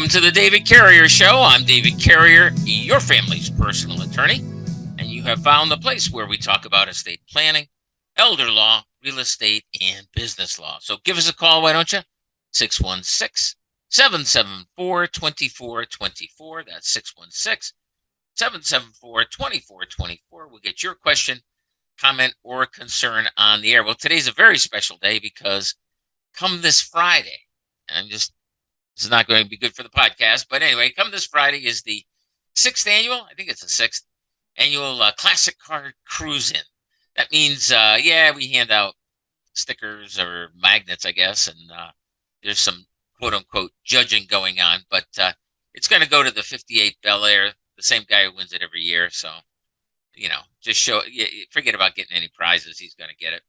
Welcome to the David Carrier Show. I'm David Carrier, your family's personal attorney, and you have found the place where we talk about estate planning, elder law, real estate, and business law. So give us a call, why don't you? 616-774-2424. That's 616-774-2424. We'll get your question, comment, or concern on the air. Well, today's a very special day because come this Friday, this is not going to be good for the podcast, but anyway, come this Friday is the sixth annual Classic Car Cruise-In. That means, we hand out stickers or magnets, I guess, and there's some quote-unquote judging going on, but it's going to go to the 58 Bel Air, the same guy who wins it every year, so, just forget about getting any prizes. He's going to get it.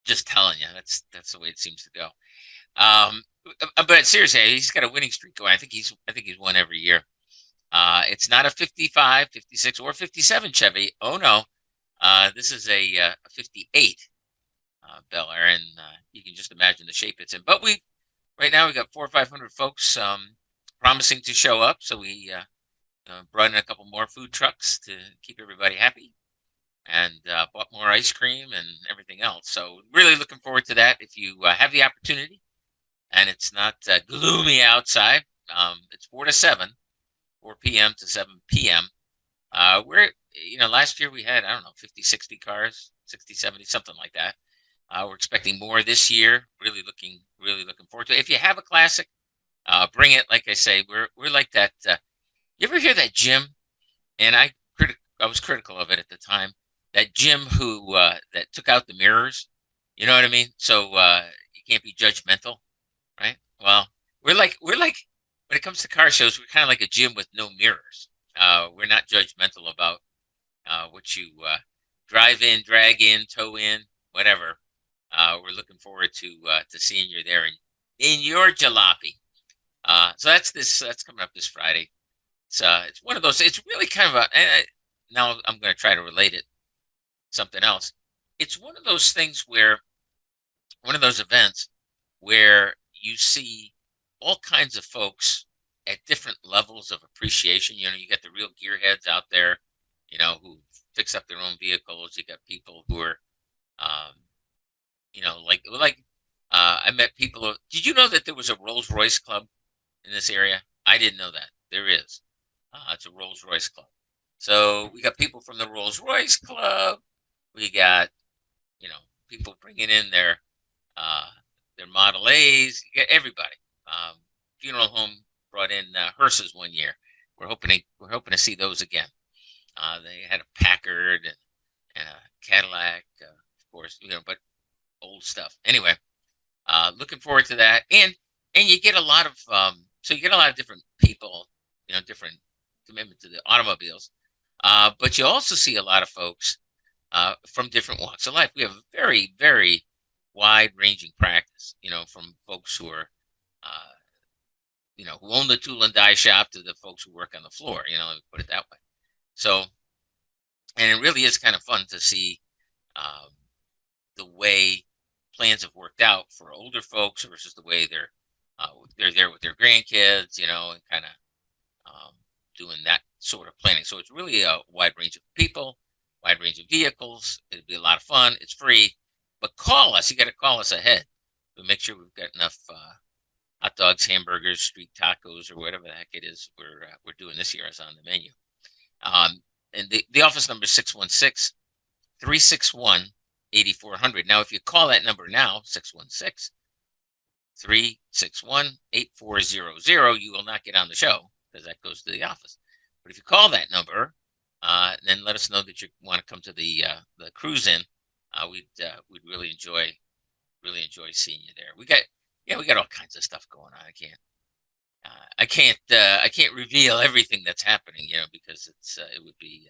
Just telling you, that's the way it seems to go. But seriously, he's got a winning streak going. I think he's won every year. It's not a 55, 56, or 57 Chevy. Oh no, this is a 58 Bel Air, and you can just imagine the shape it's in. But right now we got 400 or 500 folks promising to show up, so we brought in a couple more food trucks to keep everybody happy, and bought more ice cream and everything else. So really looking forward to that. If you have the opportunity, and it's not gloomy outside. It's 4 p.m. to 7 p.m. Last year we had, 50, 60 cars, 60, 70, something like that. We're expecting more this year. Really looking forward to it. If you have a classic, bring it. Like I say, we're like that. You ever hear that Jim? And I was critical of it at the time. That Jim who that took out the mirrors. You know what I mean? So you can't be judgmental. Right. Well, we're like when it comes to car shows, we're kind of like a gym with no mirrors. We're not judgmental about what you drive in, drag in, tow in, whatever. We're looking forward to seeing you there in your jalopy. So that's coming up this Friday. It's one of those. It's really kind of now I'm going to try to relate it to something else. It's one of those things where one of those events where you see all kinds of folks at different levels of appreciation. You got the real gearheads out there, who fix up their own vehicles. You got people who are, I met people. Did you know that there was a Rolls Royce club in this area? I didn't know that. There is. It's a Rolls Royce club. So we got people from the Rolls Royce club. We got, people bringing in their Model A's. You get everybody. Funeral home brought in hearses one year. We're hoping to see those again. They had a Packard and a Cadillac, of course, but old stuff. Anyway, looking forward to that. And you get a lot of different people, different commitment to the automobiles. But you also see a lot of folks from different walks of life. We have a very, very wide-ranging practice, from folks who are, who own the tool and die shop to the folks who work on the floor, put it that way. So, and it really is kind of fun to see the way plans have worked out for older folks versus the way they're there with their grandkids, and kind of doing that sort of planning. So it's really a wide range of people, wide range of vehicles. It'll be a lot of fun. It's free. But call us. You got to call us ahead. We'll make sure we've got enough hot dogs, hamburgers, street tacos, or whatever the heck it is we're doing this year is on the menu. And the office number is 616-361-8400. Now, if you call that number now, 616-361-8400, you will not get on the show because that goes to the office. But if you call that number, then let us know that you want to come to the cruise-in. We'd really enjoy seeing you there. We got all kinds of stuff going on. I can't reveal everything that's happening, because it would be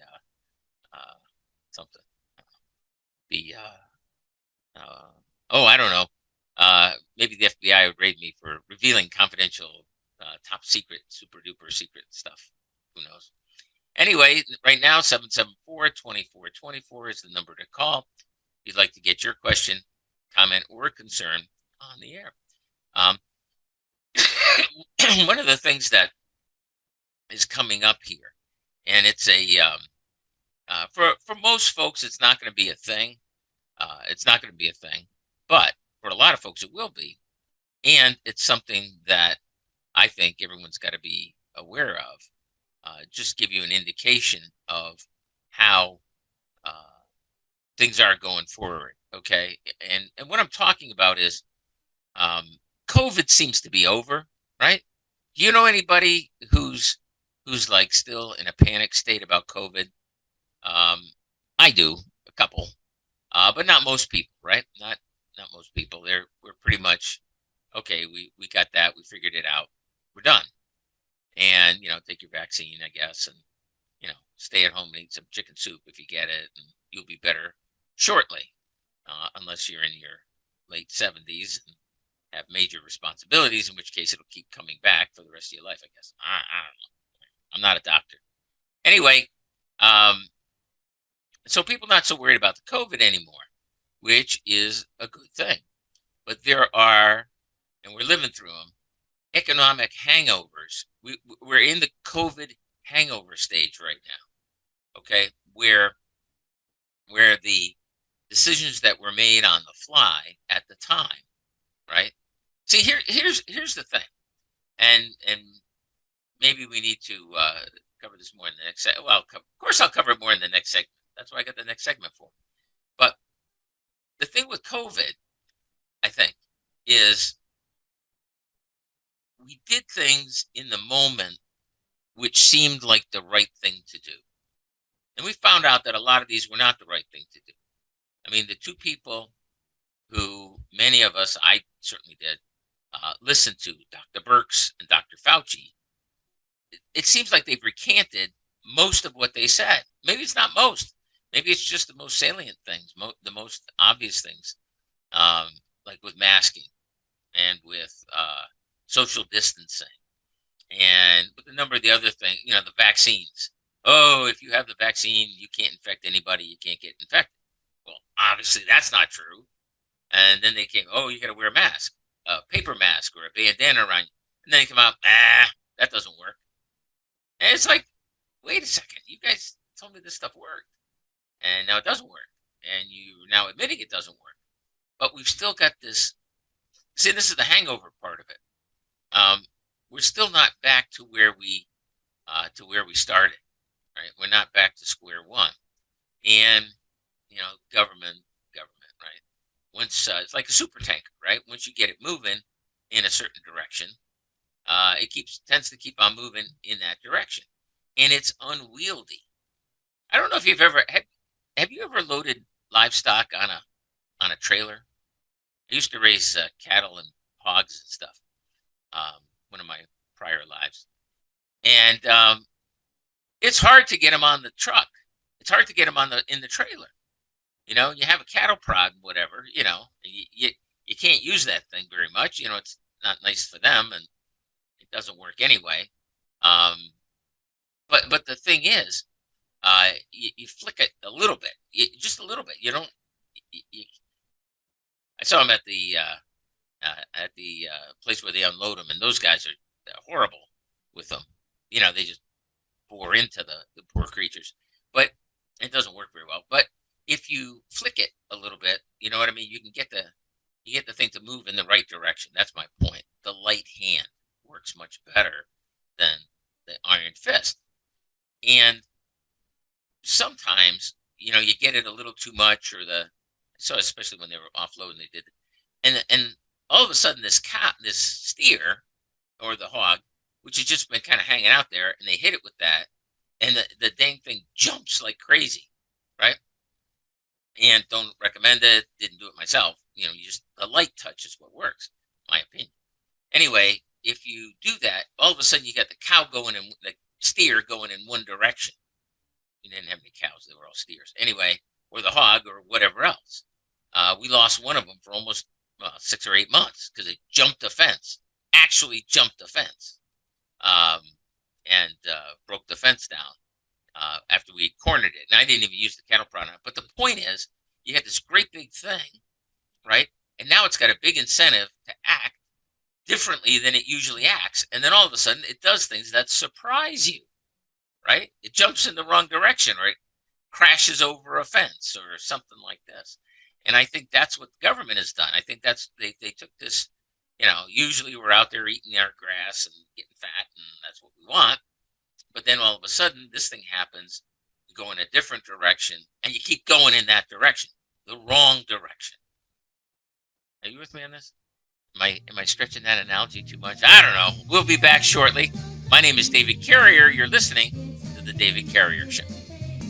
something. I don't know. Maybe the FBI would raid me for revealing confidential, top secret, super duper secret stuff. Who knows? Anyway, right now, 774-2424 is the number to call. If you'd like to get your question, comment, or concern on the air. one of the things that is coming up here, and it's a for most folks, it's not going to be a thing. It's not going to be a thing, but for a lot of folks, it will be, and it's something that I think everyone's got to be aware of. Just give you an indication of how things are going forward. Okay, and what I'm talking about is um, COVID seems to be over, right? Do you know anybody who's like still in a panic state about COVID? Um, I do, a couple, but not most people, right? Not most people. We're pretty much okay. We got that. We figured it out. We're done. And take your vaccine, I guess, and stay at home and eat some chicken soup if you get it, and you'll be better shortly, unless you're in your late 70s and have major responsibilities, in which case it'll keep coming back for the rest of your life, I guess. I don't know. I'm not a doctor. Anyway, so people not so worried about the COVID anymore, which is a good thing. But there are, and we're living through them, economic hangovers. We're in the COVID hangover stage right now, okay, where the decisions that were made on the fly at the time, right? See, here's the thing, and maybe we need to cover this more in the next. Well, of course, I'll cover it more in the next segment. That's what I got the next segment for. But the thing with COVID, I think, is we did things in the moment which seemed like the right thing to do. And we found out that a lot of these were not the right thing to do. I mean, the two people who many of us, I certainly did, listen to, Dr. Birx and Dr. Fauci, it seems like they've recanted most of what they said. Maybe it's not most. Maybe it's just the most salient things, the most obvious things, like with masking and with social distancing and with a number of the other things, the vaccines. Oh, if you have the vaccine, you can't infect anybody. You can't get infected. Well, obviously that's not true. And then they came, oh, you got to wear a mask, a paper mask or a bandana around you. And then they come out, that doesn't work. And it's like, wait a second, you guys told me this stuff worked, and now it doesn't work, and you're now admitting it doesn't work. But we've still got this. See, this is the hangover part of it. We're still not back to where we started, right? We're not back to square one, and government, right? Once it's like a super tanker, right? Once you get it moving in a certain direction, it tends to keep on moving in that direction, and it's unwieldy. I don't know if you've ever have you ever loaded livestock on a trailer? I used to raise cattle and hogs and stuff. One of my prior lives, and it's hard to get them on the truck. It's hard to get them in the trailer. You have a cattle prod, whatever. You can't use that thing very much. It's not nice for them, and it doesn't work anyway. But the thing is, you flick it a little bit, just a little bit. You don't. I saw him at the place where they unload them, and those guys are horrible with them. They just bore into the poor creatures, but it doesn't work very well. But if you flick it a little bit, you know what I mean. You get the thing to move in the right direction. That's my point. The light hand works much better than the iron fist, and sometimes you get it a little too much, or so especially when they were offloading, they did, and all of a sudden this steer or the hog, which has just been kind of hanging out there, and they hit it with that, and the dang thing jumps like crazy, right? And don't recommend it. Didn't do it myself. The light touch is what works, my opinion. Anyway, if you do that, all of a sudden you got the cow going in, the steer going in one direction. We didn't have any cows; they were all steers. Anyway, or the hog or whatever else. We lost one of them for almost 6 or 8 months because it jumped the fence. Actually jumped the fence, and broke the fence down after we cornered it. And I didn't even use the cattle prod on it. But the point is, you had this great big thing, right? And now it's got a big incentive to act, differently than it usually acts. And then all of a sudden it does things that surprise you, right? It jumps in the wrong direction, right? Crashes over a fence or something like this. And I think that's what the government has done. I think they took this, usually we're out there eating our grass and getting fat, and that's what we want. But then all of a sudden, this thing happens, you go in a different direction, and you keep going in that direction, the wrong direction. Are you with me on this? Am I stretching that analogy too much? I don't know. We'll be back shortly. My name is David Carrier. You're listening to the David Carrier Show.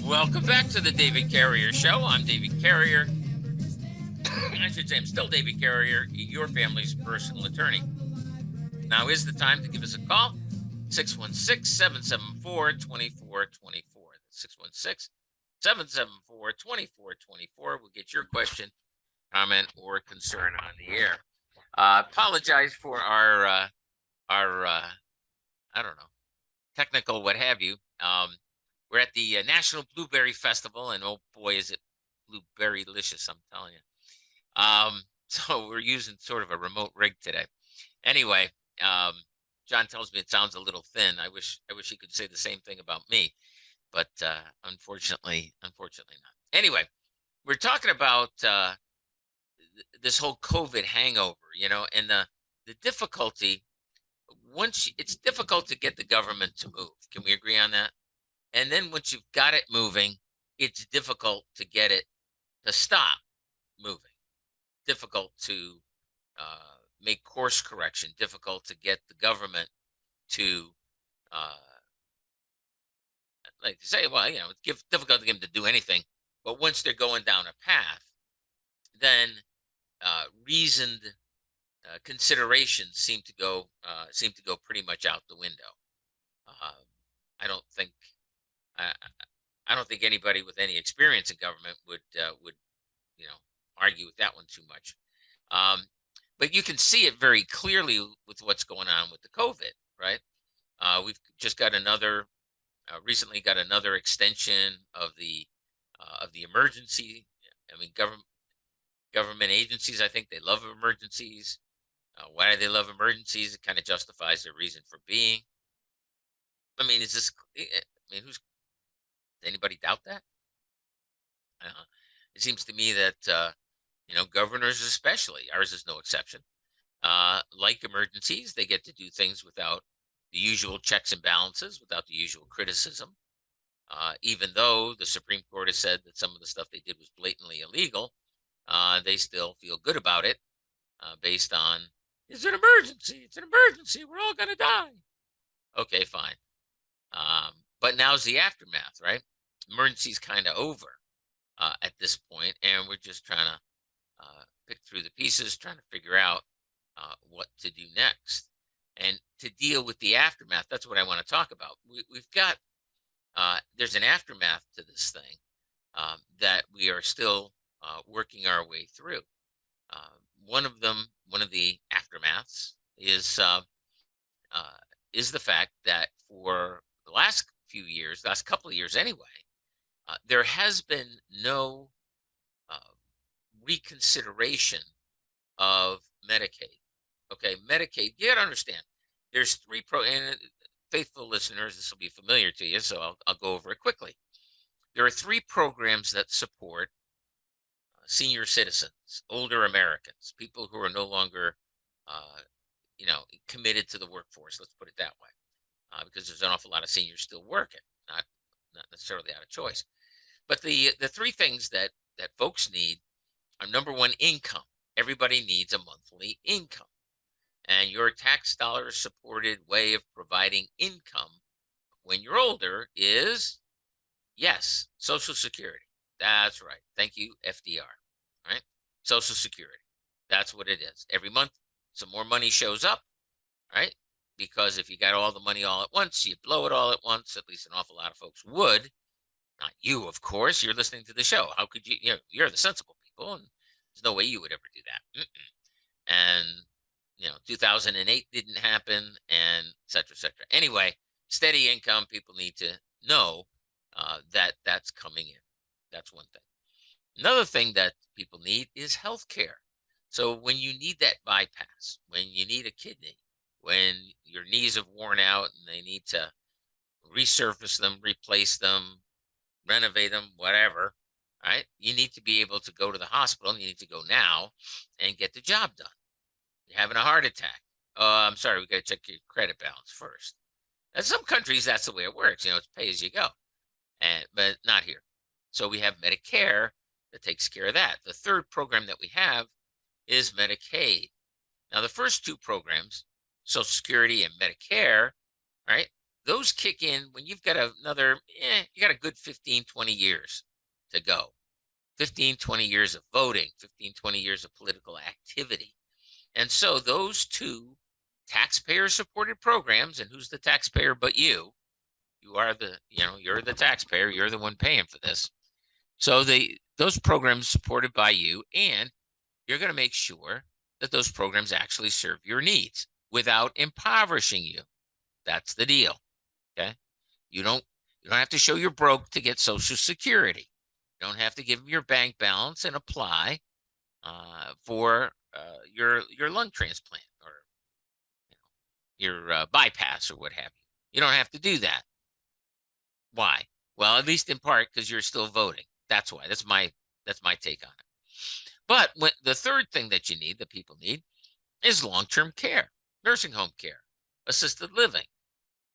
Welcome back to the David Carrier Show. I'm David Carrier. I should say I'm still David Carrier, your family's personal attorney. Now is the time to give us a call. 616-774-2424. 616-774-2424. We'll get your question, comment, or concern on the air. Apologize for our I don't know, technical what have you. We're at the National Blueberry Festival, and oh boy, is it blueberry-licious, I'm telling you. So we're using sort of a remote rig today. Anyway, John tells me it sounds a little thin. I wish he could say the same thing about me, but unfortunately not. Anyway, we're talking about this whole COVID hangover, and the difficulty. It's difficult to get the government to move. Can we agree on that? And then once you've got it moving, it's difficult to get it to stop moving. Difficult to make course correction. Difficult to get the government to, like to say, well, it's difficult to get them to do anything. But once they're going down a path, then reasoned considerations seem to go pretty much out the window. I don't think anybody with any experience in government would argue with that one too much. But you can see it very clearly with what's going on with the COVID, right? We've just got recently got another extension of the emergency. I mean, government agencies, I think they love emergencies. Why do they love emergencies? It kind of justifies their reason for being. I mean, does anybody doubt that? It seems to me that, governors especially, ours is no exception, like emergencies, they get to do things without the usual checks and balances, without the usual criticism. Even though the Supreme Court has said that some of the stuff they did was blatantly illegal, they still feel good about it based on, it's an emergency, we're all going to die. Okay, fine. But now's the aftermath, right? Emergency's kind of over at this point, and we're just trying to pick through the pieces, trying to figure out what to do next. And to deal with the aftermath, that's what I want to talk about. We've got, there's an aftermath to this thing that we are still working our way through. One of the aftermaths is the fact that for the last couple of years anyway, there has been no reconsideration of Medicaid. Okay, Medicaid, you got to understand, there's and faithful listeners, this will be familiar to you, so I'll go over it quickly. There are 3 programs that support senior citizens, older Americans, people who are no longer, committed to the workforce. Let's put it that way, because there's an awful lot of seniors still working, not necessarily out of choice. But the 3 things that folks need are, number one, income. Everybody needs a monthly income, and your tax dollars supported way of providing income when you're older is, yes, Social Security. That's right. Thank you, FDR. Right? Social Security. That's what it is. Every month, some more money shows up, right? Because if you got all the money all at once, you blow it all at once. At least an awful lot of folks would. Not you, of course. You're listening to the show. How could you? You're the sensible people, and there's no way you would ever do that. And 2008 didn't happen, and et cetera, et cetera. Anyway, steady income. People need to know that that's coming in. That's one thing. Another thing that people need is health care. So when you need that bypass, when you need a kidney, when your knees have worn out and they need to resurface them, replace them, renovate them, whatever, right? You need to be able to go to the hospital, and you need to go now and get the job done. You're having a heart attack. Oh, I'm sorry, we got to check your credit balance first. In some countries, that's the way it works. It's pay as you go, but not here. So we have Medicare that takes care of that. The third program that we have is Medicaid. Now, the first two programs, Social Security and Medicare, right? Those kick in when you've got another, you got a good 15, 20 years to go. 15, 20 years of voting, 15, 20 years of political activity. And so those two taxpayer-supported programs, and who's the taxpayer but you? You are you're the taxpayer. You're the one paying for this. So those programs supported by you, and you're going to make sure that those programs actually serve your needs without impoverishing you. That's the deal. Okay. You don't have to show you're broke to get Social Security. You don't have to give them your bank balance and apply for your lung transplant or your bypass or what have you. You don't have to do that. Why? Well, at least in part because you're still voting. That's why. That's my take on it. But the third thing that you need, that people need, is long-term care, nursing home care, assisted living,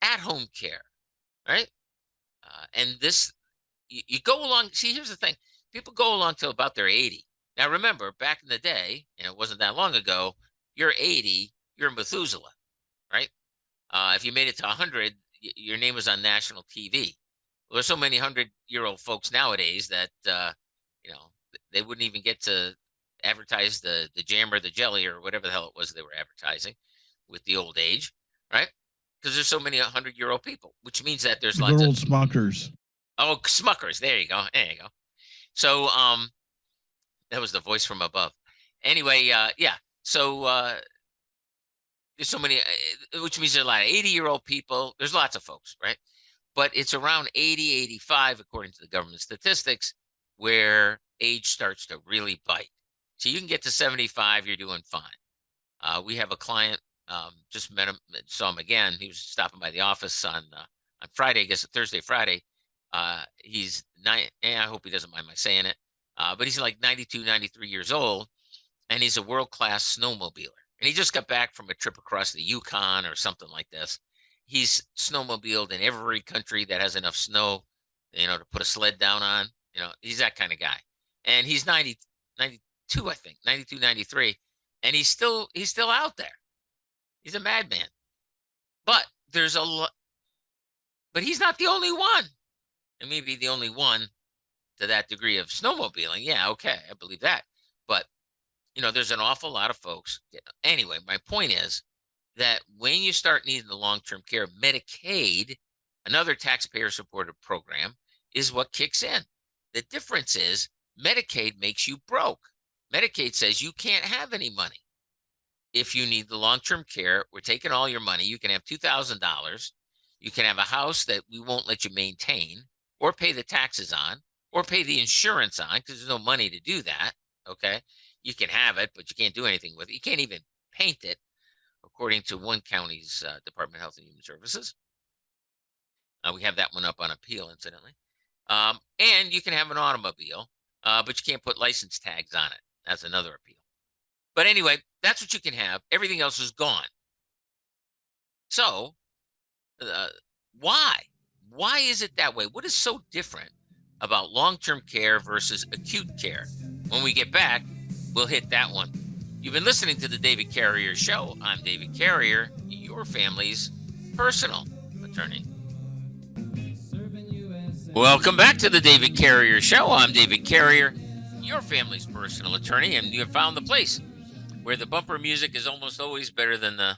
at-home care, right? And this, you go along. See, here's the thing: people go along till about they're 80. Now, remember, back in the day, and it wasn't that long ago, you're 80, you're Methuselah, right? If you made it to 100, your name was on national TV. Well, there's so many 100-year-old folks nowadays that they wouldn't even get to advertise the jam or the jelly or whatever the hell it was they were advertising with the old age, right? Because there's so many 100-year-old people, which means that there's lots of old Smuckers. Oh, Smuckers. There you go. So that was the voice from above. Anyway, yeah. So there's so many, which means there's a lot of 80-year-old people. There's lots of folks, right? But it's around 80, 85, according to the government statistics, where age starts to really bite. So you can get to 75, you're doing fine. We have a client, just met him, saw him again. He was stopping by the office on Friday, I guess Thursday, Friday. He's I hope he doesn't mind my saying it, but he's like 92, 93 years old, and he's a world-class snowmobiler. And he just got back from a trip across the Yukon or something like this. He's snowmobiled in every country that has enough snow, to put a sled down on. He's that kind of guy. And he's 92, I think, 92, 93. And he's still out there. He's a madman. But there's a lot, but he's not the only one. And maybe the only one to that degree of snowmobiling. Yeah, okay, I believe that. But, there's an awful lot of folks. Anyway, my point is that when you start needing the long-term care, Medicaid, another taxpayer-supported program, is what kicks in. The difference is Medicaid makes you broke. Medicaid says you can't have any money. If you need the long-term care, we're taking all your money. You can have $2,000. You can have a house that we won't let you maintain or pay the taxes on or pay the insurance on because there's no money to do that, okay? You can have it, but you can't do anything with it. You can't even paint it, according to one county's Department of Health and Human Services. We have that one up on appeal, incidentally. And you can have an automobile, but you can't put license tags on it. That's another appeal. But anyway, that's what you can have. Everything else is gone. So, why? Why is it that way? What is so different about long-term care versus acute care? When we get back, we'll hit that one. You've been listening to the David Carrier Show. I'm David Carrier, your family's personal attorney. Welcome back to the David Carrier Show. I'm David Carrier, your family's personal attorney, and you have found the place where the bumper music is almost always better than the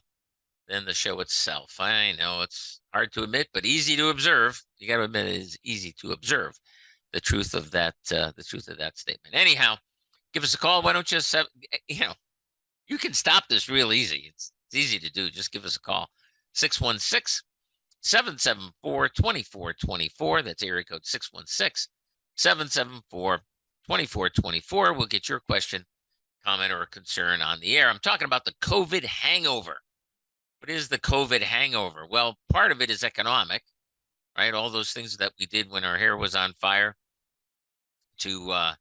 show itself. I know it's hard to admit, but easy to observe. You got to admit it is easy to observe the truth of that statement. Anyhow, give us a call. Why don't you you can stop this real easy. It's easy to do. Just give us a call. 616-774-2424. That's area code 616-774-2424. We'll get your question comment or a concern on the air. I'm talking about the COVID hangover. What is the COVID hangover? Well, part of it is economic, right? All those things that we did when our hair was on fire to uh,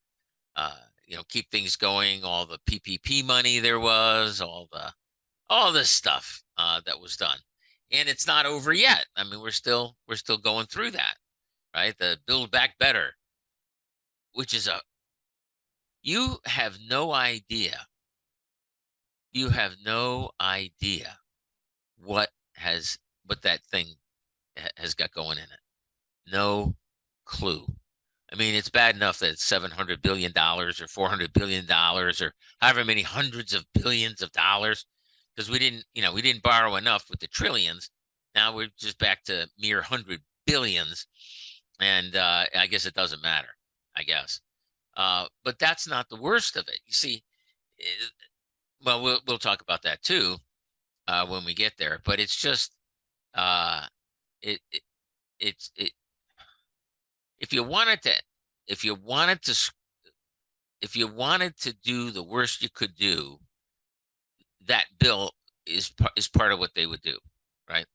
keep things going, all the PPP money there was, all this stuff that was done. And it's not over yet. I mean, we're still going through that, right? The Build Back Better, which is you have no idea. You have no idea what that thing has got going in it. No clue. I mean, it's bad enough that it's $700 billion or $400 billion or however many hundreds of billions of dollars, because we didn't borrow enough with the trillions. Now we're just back to mere hundred billions. And I guess it doesn't matter, I guess. But that's not the worst of it. You see, well, we'll talk about that too when we get there. But it's just uh, it, it it's if you wanted to if you wanted to if you wanted to do the worst you could do, that bill is part of what they would do, right?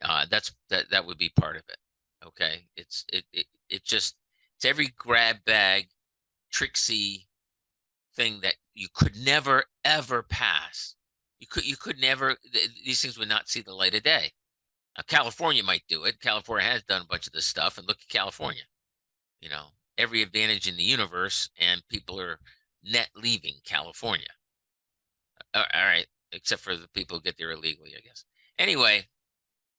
That would be part of it. Okay, it's every grab bag, tricksy thing that you could never ever pass. You could never. These things would not see the light of day. Now, California might do it. California has done a bunch of this stuff, and look at California. You know, every advantage in the universe, and people are net leaving California. All right, except for the people who get there illegally, I guess. Anyway,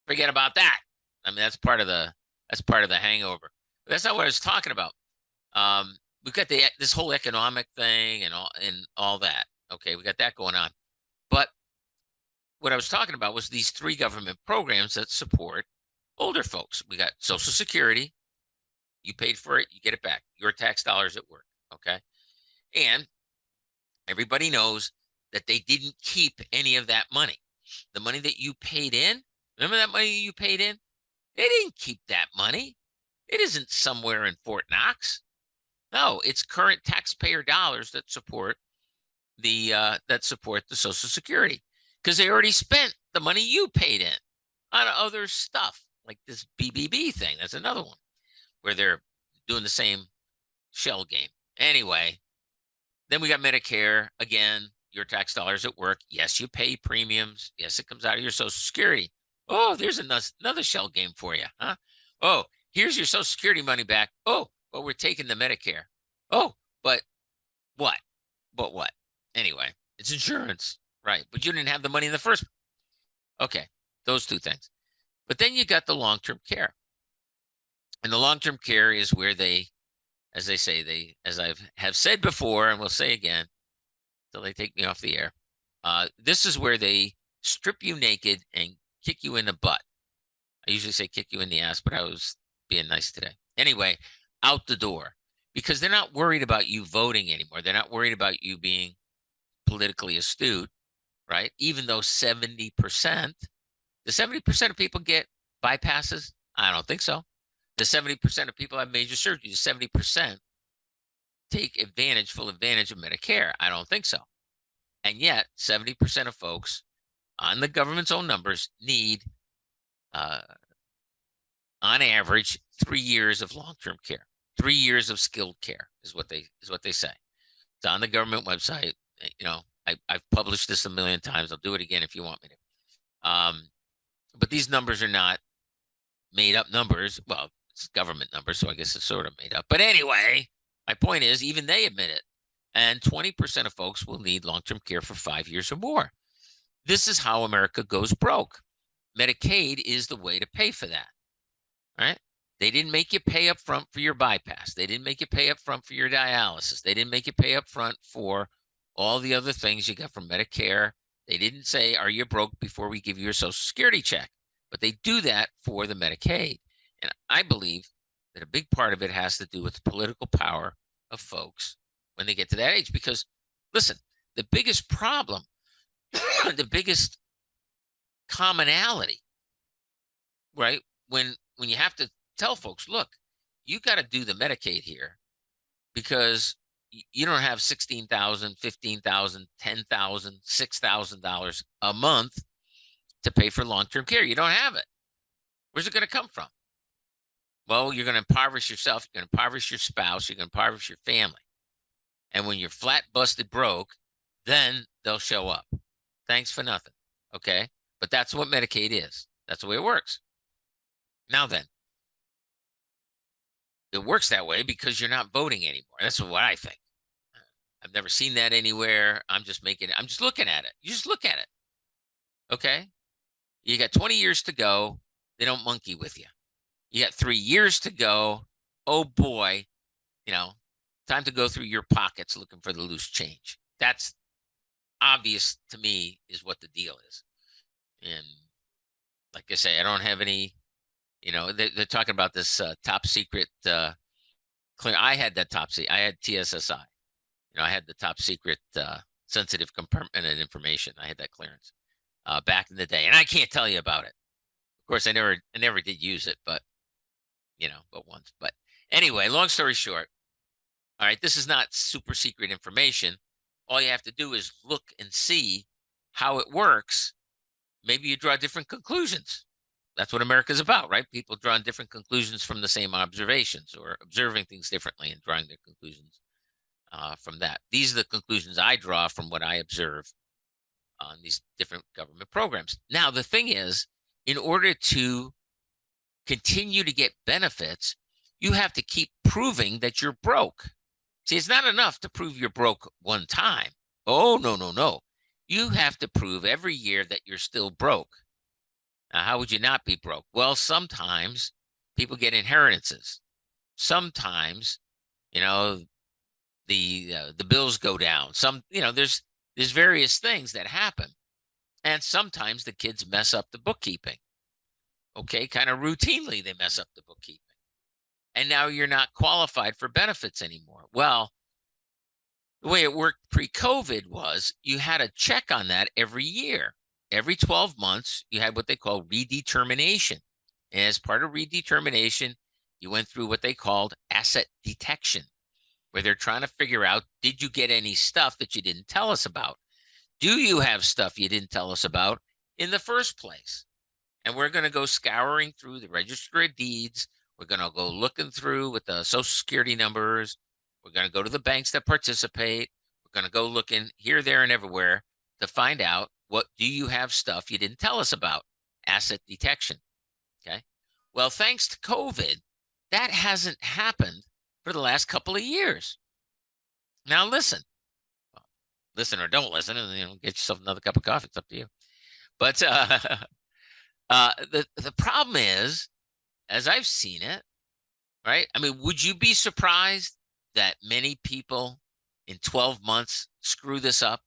forget about that. I mean, that's part of the hangover. But that's not what I was talking about. We've got this whole economic thing and all that. Okay, we got that going on. But what I was talking about was these three government programs that support older folks. We got Social Security. You paid for it, you get it back. Your tax dollars at work. Okay. And everybody knows that they didn't keep any of that money. The money that you paid in, remember that money you paid in? They didn't keep that money. It isn't somewhere in Fort Knox. No, it's current taxpayer dollars that support the Social Security, because they already spent the money you paid in on other stuff like this BBB thing. That's another one where they're doing the same shell game. Anyway, then we got Medicare. Again, your tax dollars at work. Yes, you pay premiums. Yes, it comes out of your Social Security. Oh, there's another shell game for you, huh? Oh, here's your Social Security money back. Oh, but we're taking the Medicare. Oh, but what? But what? Anyway, it's insurance, right? But you didn't have the money in the first. Okay, those two things. But then you got the long-term care. And the long-term care is where they, as they say, as I have said before, and will say again, till they take me off the air, this is where they strip you naked and kick you in the butt. I usually say kick you in the ass, but I was being nice today. Anyway, out the door, because they're not worried about you voting anymore. They're not worried about you being politically astute, right? Even though 70%, the 70% of people get bypasses? I don't think so. The 70% of people have major surgery, the 70% take full advantage of Medicare. I don't think so. And yet, 70% of folks on the government's own numbers need, on average, 3 years of long-term care. 3 years of skilled care is what they say. It's on the government website. You know, I've published this a million times. I'll do it again if you want me to. But these numbers are not made up numbers. Well, it's government numbers, so I guess it's sort of made up. But anyway, my point is, even they admit it. And 20% of folks will need long-term care for 5 years or more. This is how America goes broke. Medicaid is the way to pay for that, right? They didn't make you pay up front for your bypass. They didn't make you pay up front for your dialysis. They didn't make you pay up front for all the other things you got from Medicare. They didn't say, are you broke before we give you your Social Security check? But they do that for the Medicaid. And I believe that a big part of it has to do with the political power of folks when they get to that age. Because, listen, the biggest problem, the biggest commonality, right? When you have to tell folks, look, you got to do the Medicaid here because you don't have $16,000, $15,000, $10,000, $6,000 a month to pay for long-term care. You don't have it. Where's it going to come from? Well, you're going to impoverish yourself. You're going to impoverish your spouse. You're going to impoverish your family. And when you're flat busted broke, then they'll show up. Thanks for nothing. Okay. But that's what Medicaid is. That's the way it works. Now then, it works that way because you're not voting anymore. That's what I think. I've never seen that anywhere. I'm just looking at it. You just look at it. Okay. You got 20 years to go. They don't monkey with you. You got 3 years to go. Oh boy, time to go through your pockets looking for the loose change. That's obvious to me is what the deal is. And like I say, I don't have any, they're talking about this top secret clear. I had that top secret. I had TSSI. I had the top secret sensitive compartmented information. I had that clearance back in the day, and I can't tell you about it. Of course, I never did use it, but but once. But anyway, long story short, all right, this is not super secret information. All you have to do is look and see how it works. Maybe you draw different conclusions. That's what America's about, right? People drawing different conclusions from the same observations, or observing things differently and drawing their conclusions from that. These are the conclusions I draw from what I observe on these different government programs. Now, the thing is, in order to continue to get benefits, you have to keep proving that you're broke. See, it's not enough to prove you're broke one time. Oh, no. You have to prove every year that you're still broke. Now, how would you not be broke? Well, sometimes people get inheritances. Sometimes, the bills go down. There's various things that happen. And sometimes the kids mess up the bookkeeping. Okay, kind of routinely they mess up the bookkeeping. And now you're not qualified for benefits anymore. Well, the way it worked pre-COVID was you had a check on that every year. Every 12 months, you had what they call redetermination. And as part of redetermination, you went through what they called asset detection, where they're trying to figure out, did you get any stuff that you didn't tell us about? Do you have stuff you didn't tell us about in the first place? And we're going to go scouring through the Register of Deeds. We're going to go looking through with the Social Security numbers. We're going to go to the banks that participate. We're going to go looking here, there, and everywhere to find out, what do you have stuff you didn't tell us about? Asset detection. Okay. Well, thanks to COVID, that hasn't happened for the last couple of years. Now, listen. Well, listen or don't listen, and get yourself another cup of coffee. It's up to you. But the problem is, as I've seen it, right? I mean, would you be surprised that many people in 12 months screw this up?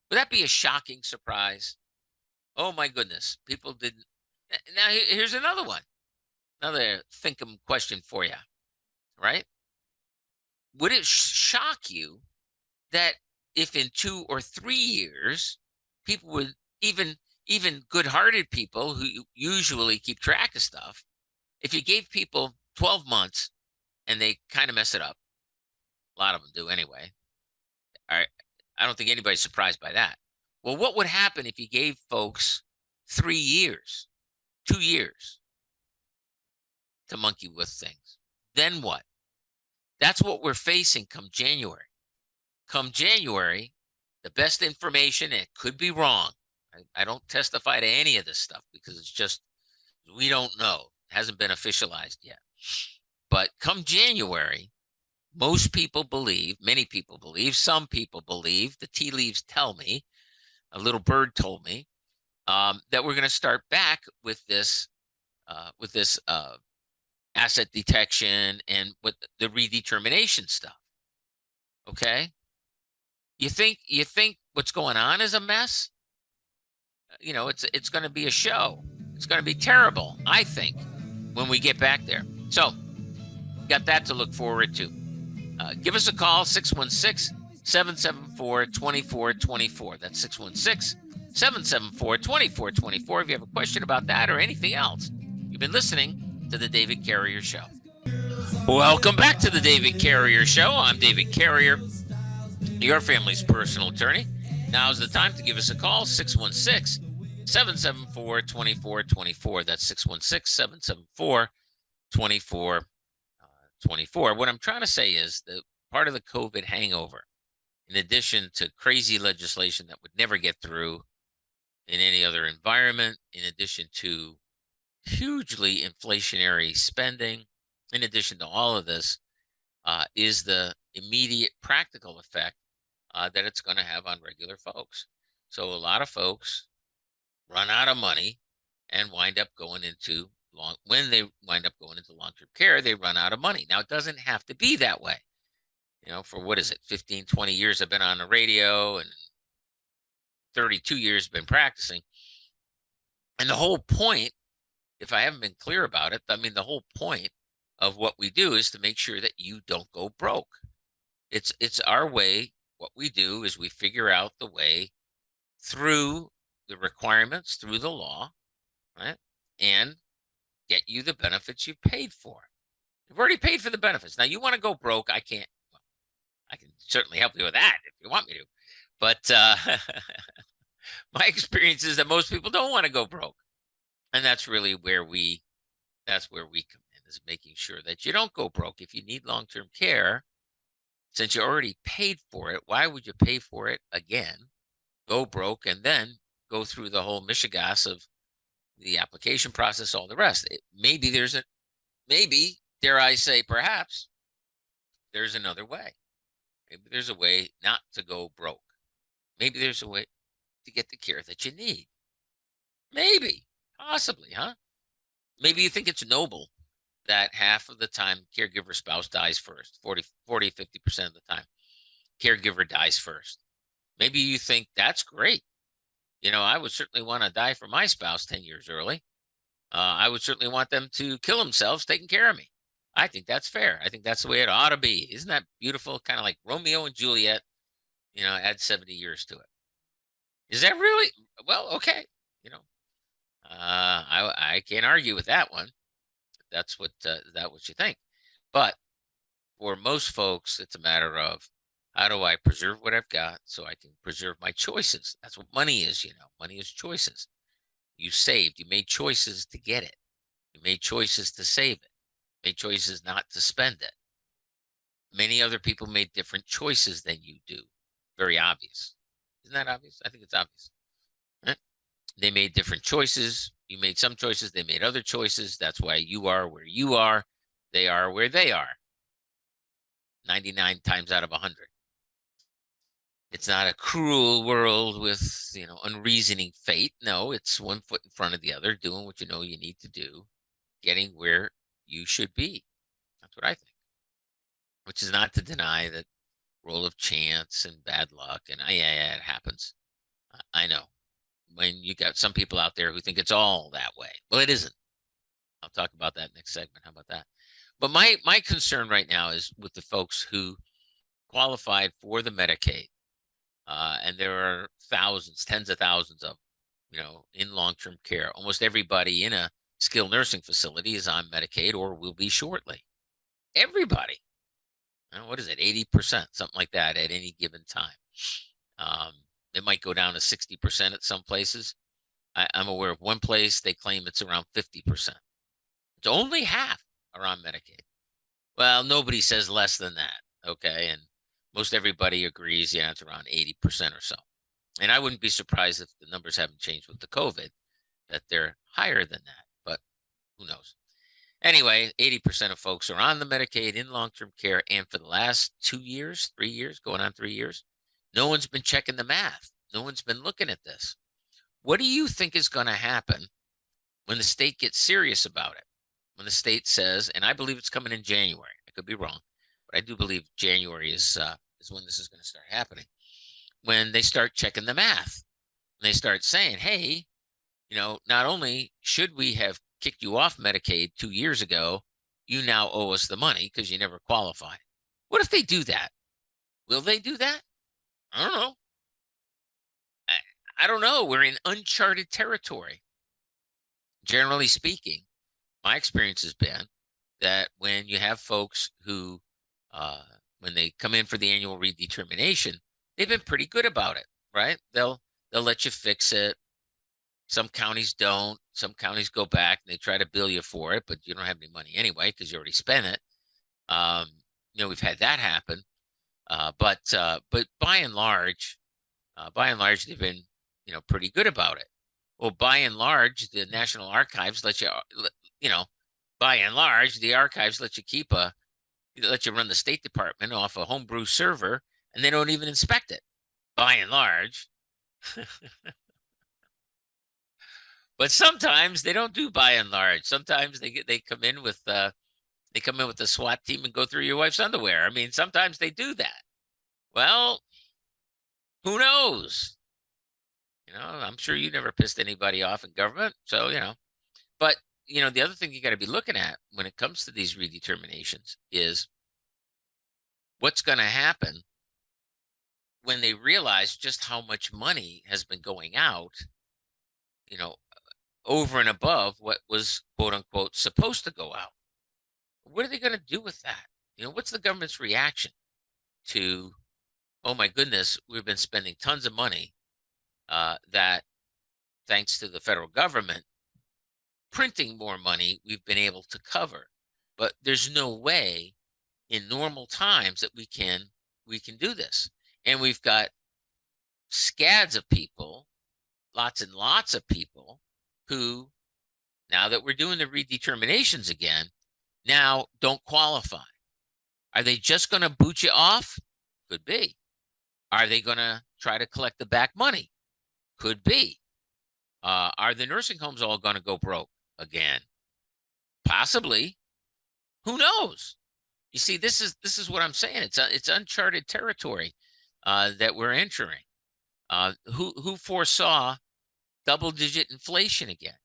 Would that be a shocking surprise? Oh my goodness, people didn't. Now here's another one, another thinkum question for you, right? Would it shock you that if in 2 or 3 years, people would, even good-hearted people who usually keep track of stuff, if you gave people 12 months and they kind of mess it up, a lot of them do anyway. All right. I don't think anybody's surprised by that. Well, what would happen if you gave folks 3 years, 2 years to monkey with things? Then what? That's what we're facing come January. Come January, the best information, and it could be wrong. I don't testify to any of this stuff because it's just, we don't know. It hasn't been officialized yet. But come January, most people believe, many people believe, some people believe, the tea leaves tell me, a little bird told me, that we're going to start back with this asset detection and with the redetermination stuff. Okay, you think what's going on is a mess? It's going to be a show. It's going to be terrible, I think, when we get back there. So, got that to look forward to. Give us a call, 616-774-2424. That's 616-774-2424. If you have a question about that or anything else. You've been listening to The David Carrier Show. Welcome back to The David Carrier Show. I'm David Carrier. your family's personal attorney. Now's the time to give us a call, 616-774-2424. That's 616-774-2424. What I'm trying to say is that part of the COVID hangover, in addition to crazy legislation that would never get through in any other environment, in addition to hugely inflationary spending, in addition to all of this, is the immediate practical effect that it's going to have on regular folks. So a lot of folks run out of money and wind up going into when they wind up going into long-term care, they run out of money. Now, it doesn't have to be that way. For what is it, 15, 20 years I've been on the radio and 32 years been practicing. And the whole point, if I haven't been clear about it, I mean, the whole point of what we do is to make sure that you don't go broke. It's our way. What we do is we figure out the way through the requirements, through the law, right? And get you the benefits you paid for. You've already paid for the benefits. Now you want to go broke. I can't. Well, I can certainly help you with that if you want me to. But my experience is that most people don't want to go broke. And that's really where we come in, is making sure that you don't go broke. If you need long-term care, since you already paid for it, why would you pay for it again, go broke, and then go through the whole mishigas of the application process, all the rest? Maybe, dare I say, perhaps, there's another way. Maybe there's a way not to go broke. Maybe there's a way to get the care that you need. Maybe, possibly, huh? Maybe you think it's noble that half of the time caregiver spouse dies first, 40, 50% of the time. Caregiver dies first. Maybe you think that's great. I would certainly want to die for my spouse 10 years early. I would certainly want them to kill themselves taking care of me. I think that's fair. I think that's the way it ought to be. Isn't that beautiful? Kind of like Romeo and Juliet, add 70 years to it. Is that really? Well, okay. I can't argue with that one. That's what you think. But for most folks, it's a matter of, how do I preserve what I've got so I can preserve my choices? That's what money is. Money is choices. You saved. You made choices to get it. You made choices to save it. You made choices not to spend it. Many other people made different choices than you do. Very obvious. Isn't that obvious? I think it's obvious. Right? They made different choices. You made some choices. They made other choices. That's why you are where you are. They are where they are. 99 times out of 100. It's not a cruel world with, unreasoning fate. No, it's one foot in front of the other, doing what you know you need to do, getting where you should be. That's what I think. Which is not to deny that role of chance and bad luck, and yeah, it happens. I know. When you got some people out there who think it's all that way. Well, it isn't. I'll talk about that next segment. How about that? But my concern right now is with the folks who qualified for the Medicaid. And there are thousands, tens of thousands of them, in long-term care. Almost everybody in a skilled nursing facility is on Medicaid or will be shortly. Everybody. What is it? 80%, something like that at any given time. It might go down to 60% at some places. I'm aware of one place they claim it's around 50%. It's only half are on Medicaid. Well, nobody says less than that, okay? And most everybody agrees, yeah, it's around 80% or so. And I wouldn't be surprised if the numbers haven't changed with the COVID, that they're higher than that, but who knows? Anyway, 80% of folks are on the Medicaid in long-term care, and for the last 2 years, 3 years, going on 3 years, no one's been checking the math. No one's been looking at this. What do you think is going to happen when the state gets serious about it? When the state says, and I believe it's coming in January. I could be wrong, but I do believe January is when this is going to start happening. When they start checking the math, and they start saying, hey, not only should we have kicked you off Medicaid 2 years ago, you now owe us the money because you never qualified. What if they do that? Will they do that? I don't know. I don't know. We're in uncharted territory. Generally speaking, my experience has been that when you have folks who, when they come in for the annual redetermination, they've been pretty good about it, right? They'll let you fix it. Some counties don't. Some counties go back and they try to bill you for it, but you don't have any money anyway because you already spent it. Um, we've had that happen. But by and large, they've been, pretty good about it. Well, by and large, the National Archives let you, by and large, the archives let you run the State Department off a homebrew server, and they don't even inspect it. By and large. But sometimes they don't do by and large. Sometimes they come in with the SWAT team and go through your wife's underwear. I mean, sometimes they do that. Well, who knows? I'm sure you never pissed anybody off in government. So, but, the other thing you got to be looking at when it comes to these redeterminations is what's going to happen when they realize just how much money has been going out, over and above what was quote unquote supposed to go out. What are they going to do with that? What's the government's reaction to, oh my goodness, we've been spending tons of money that thanks to the federal government printing more money, we've been able to cover. But there's no way in normal times that we can do this. And we've got scads of people, lots and lots of people who, now that we're doing the redeterminations again, now don't qualify. Are they just going to boot you off? Could be. Are they going to try to collect the back money? Could be. Are the nursing homes all going to go broke again? Possibly. Who knows? You see, this is what I'm saying. It's uncharted territory that we're entering. Who foresaw double-digit inflation again?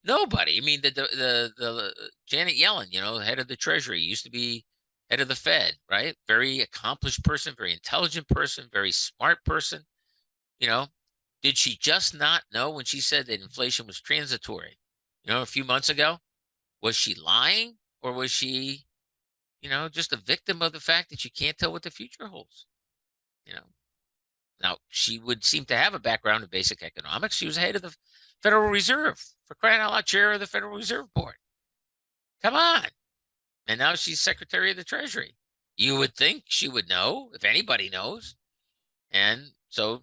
Nobody. I mean, the Janet Yellen, head of the Treasury, used to be head of the Fed, right? Very accomplished person, very intelligent person, very smart person. Did she just not know when she said that inflation was transitory, a few months ago? Was she lying, or was she, just a victim of the fact that you can't tell what the future holds? Now, she would seem to have a background in basic economics. She was head of the Federal Reserve, for crying out loud, chair of the Federal Reserve Board. Come on. And now she's Secretary of the Treasury. You would think she would know, if anybody knows. And so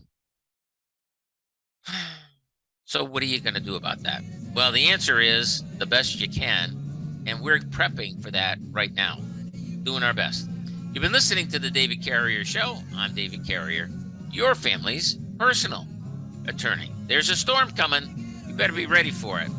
what are you going to do about that? Well, the answer is the best you can. And we're prepping for that right now, doing our best. You've been listening to the David Carrier Show. I'm David Carrier, your family's personal attorney. There's a storm coming. You better be ready for it.